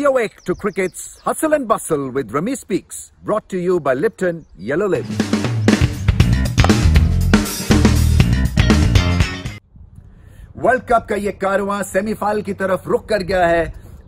Stay awake to cricket's hustle and bustle with Rami Speaks, brought to you by Lipton Yellow Lip. World cup का ये कारवां semifinal की तरफ रुख कर गया है।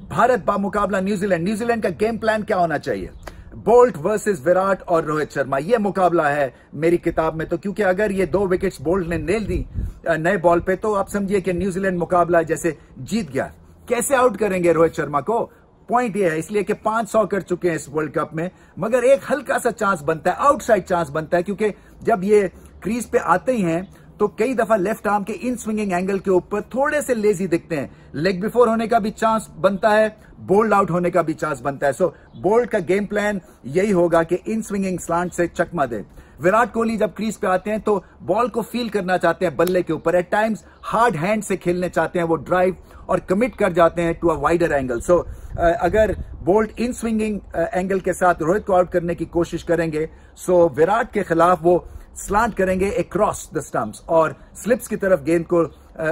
भारत बा मुकाबला न्यूजीलैंड। न्यूजीलैंड का गेम प्लान क्या होना चाहिए? बोल्ट वर्सेस विराट और रोहित शर्मा, ये मुकाबला है मेरी किताब में तो, क्योंकि अगर ये 2 विकेट्स बोल्ट ने नेल दी नए बॉल पे तो आप समझिए कि न्यूजीलैंड मुकाबला जैसे जीत गया। कैसे आउट करेंगे रोहित शर्मा को? पॉइंट ये है इसलिए कि 500 कर चुके हैं इस वर्ल्ड कप में, मगर एक हल्का सा चांस बनता है, आउटसाइड चांस बनता है, क्योंकि जब ये क्रीज पे आते ही हैं तो कई दफा लेफ्ट आर्म के इन स्विंगिंग एंगल के ऊपर थोड़े से लेजी दिखते हैं। लेग बिफोर होने का भी चांस बनता है, बोल्ड आउट होने का भी चांस बनता है। सो बोल्ड का गेम प्लान यही होगा कि इन स्विंगिंग स्लांट से चकमा दे। विराट कोहली जब क्रीज पे आते हैं तो बॉल को फील करना चाहते हैं बल्ले के ऊपर, एट टाइम्स हार्ड हैंड से खेलने चाहते हैं वो ड्राइव और कमिट कर जाते हैं टू अ वाइडर एंगल। सो अगर बोल्ट इन स्विंगिंग एंगल के साथ रोहित को आउट करने की कोशिश करेंगे, सो विराट के खिलाफ वो स्लांट करेंगे अक्रॉस द स्टंप्स और स्लिप्स की तरफ गेंद को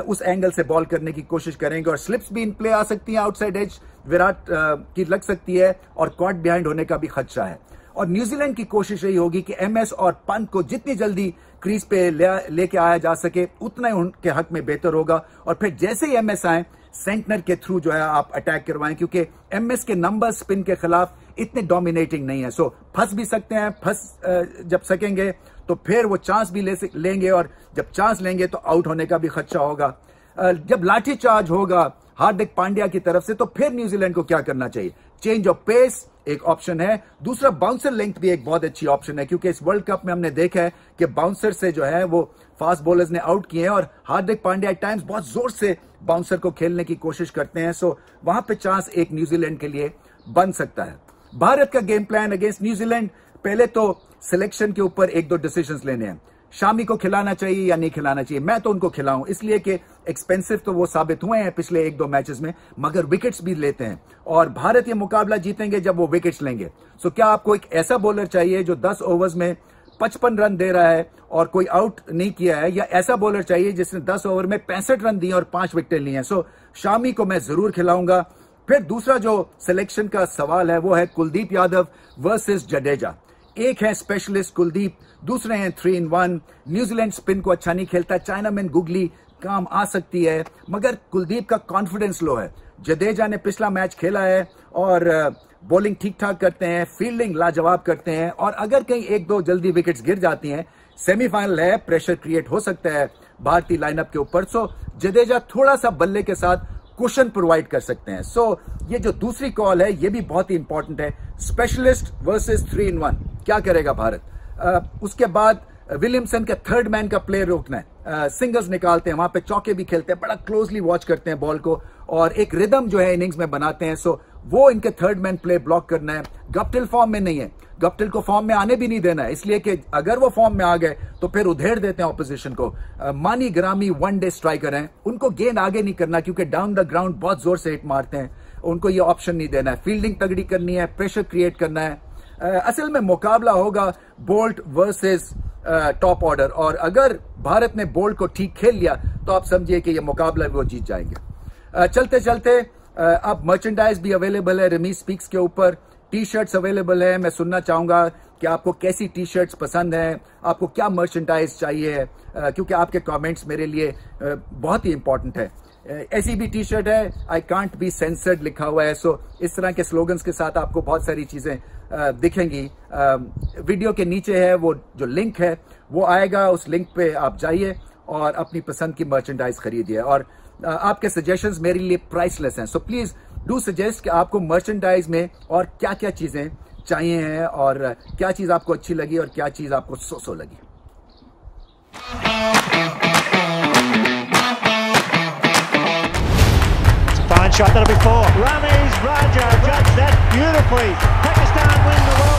उस एंगल से बॉल करने की कोशिश करेंगे, और स्लिप्स भी इन प्ले आ सकती है, आउटसाइड एज विराट की लग सकती है और कॉट बिहाइंड होने का भी खदशा है। और न्यूजीलैंड की कोशिश यही होगी कि एमएस और पंत को जितनी जल्दी क्रीज पे लेके आया जा सके उतना ही उनके हक में बेहतर होगा। और फिर जैसे ही एमएस आए सेंटनर के थ्रू जो है आप अटैक करवाएं, क्योंकि एमएस के नंबर स्पिन के खिलाफ इतने डोमिनेटिंग नहीं है। सो फंस भी सकते हैं, जब सकेंगे तो फिर वो चांस भी लेंगे, और जब चांस लेंगे तो आउट होने का भी खदशा होगा। जब लाठी चार्ज होगा हार्दिक पांड्या की तरफ से तो फिर न्यूजीलैंड को क्या करना चाहिए? चेंज ऑफ पेस एक ऑप्शन है, दूसरा बाउंसर लेंथ भी एक बहुत अच्छी ऑप्शन है, क्योंकि इस वर्ल्ड कप में हमने देखा है कि बाउंसर से जो है वो फास्ट बॉलर्स ने आउट किए हैं, और हार्दिक पांड्या एट टाइम्स बहुत जोर से बाउंसर को खेलने की कोशिश करते हैं। सो वहां पे चांस एक न्यूजीलैंड के लिए बन सकता है। भारत का गेम प्लान अगेंस्ट न्यूजीलैंड, पहले तो सिलेक्शन के ऊपर 1-2 डिसीजंस लेने हैं। शामी को खिलाना चाहिए या नहीं खिलाना चाहिए? मैं तो उनको खिलाऊं, इसलिए कि एक्सपेंसिव तो वो साबित हुए हैं पिछले 1-2 मैचेस में, मगर विकेट्स भी लेते हैं, और भारत ये मुकाबला जीतेंगे जब वो विकेट्स लेंगे। सो क्या आपको एक ऐसा बॉलर चाहिए जो 10 ओवर्स में 55 रन दे रहा है और कोई आउट नहीं किया है, या ऐसा बॉलर चाहिए जिसने 10 ओवर में 65 रन दिए और 5 विकेटें ली हैं? सो शामी को मैं जरूर खिलाऊंगा। फिर दूसरा जो सिलेक्शन का सवाल है वो है कुलदीप यादव वर्सेस जडेजा। एक है स्पेशलिस्ट कुलदीप, दूसरे हैं 3 in 1। न्यूजीलैंड स्पिन को अच्छा नहीं खेलता, चाइनामैन गुगली काम आ सकती है, मगर कुलदीप का कॉन्फिडेंस लो है। जडेजा ने पिछला मैच खेला है और बॉलिंग ठीक ठाक करते हैं, फील्डिंग लाजवाब करते हैं, और अगर कहीं 1-2 जल्दी विकेट्स गिर जाती हैं, सेमीफाइनल है, प्रेशर क्रिएट हो सकता है भारतीय लाइनअप के ऊपर। सो जडेजा थोड़ा सा बल्ले के साथ कुशन प्रोवाइड कर सकते हैं। सो ये जो दूसरी कॉल है ये भी बहुत ही इंपॉर्टेंट है, स्पेशलिस्ट वर्सेस 3 in 1। क्या करेगा भारत? उसके बाद विलियमसन के थर्ड मैन का प्ले रोकना है, सिंगल्स निकालते हैं, वहां पे चौके भी खेलते हैं, बड़ा क्लोजली वॉच करते हैं बॉल को, और एक रिदम जो है इनिंग्स में बनाते हैं। सो वो इनके थर्ड मैन प्ले ब्लॉक करना है। गप्टिल फॉर्म में नहीं है, गप्टिल को फॉर्म में आने भी नहीं देना है, इसलिए कि अगर वो फॉर्म में आ गए तो फिर उधेड़ देते हैं ऑपोजिशन को। मानी ग्रामी 1-डे स्ट्राइकर हैं, उनको गेंद आगे नहीं करना, क्योंकि डाउन द ग्राउंड बहुत जोर से हिट मारते हैं, उनको ये ऑप्शन नहीं देना है। फील्डिंग तगड़ी करनी है, प्रेशर क्रिएट करना है। असल में मुकाबला होगा बोल्ट वर्सेस टॉप ऑर्डर, और अगर भारत ने बोल्ट को ठीक खेल लिया तो आप समझिए कि ये मुकाबला वो जीत जाएंगे। चलते चलते अब मर्चेंडाइज भी अवेलेबल है रमी स्पीक्स के ऊपर, टी शर्ट्स अवेलेबल है। मैं सुनना चाहूंगा कि आपको कैसी टी शर्ट्स पसंद हैं, आपको क्या मर्चेंडाइज चाहिए, क्योंकि आपके कमेंट्स मेरे लिए बहुत ही इंपॉर्टेंट है। ऐसी भी टी शर्ट है, आई कांट बी सेंसर्ड लिखा हुआ है। सो इस तरह के स्लोगन्स के साथ आपको बहुत सारी चीजें दिखेंगी। वीडियो के नीचे है वो जो लिंक है वो आएगा, उस लिंक पे आप जाइए और अपनी पसंद की मर्चेंडाइज खरीदिए। और आपके सजेशंस मेरे लिए प्राइसलेस हैं, सो प्लीज डू सजेस्ट कि आपको मर्चेंडाइज में और क्या क्या चीजें चाहिए हैं, और क्या चीज आपको अच्छी लगी और क्या चीज आपको सो लगी। Fine shot there before. Ramiz Raja judged that beautifully. Pakistan win the World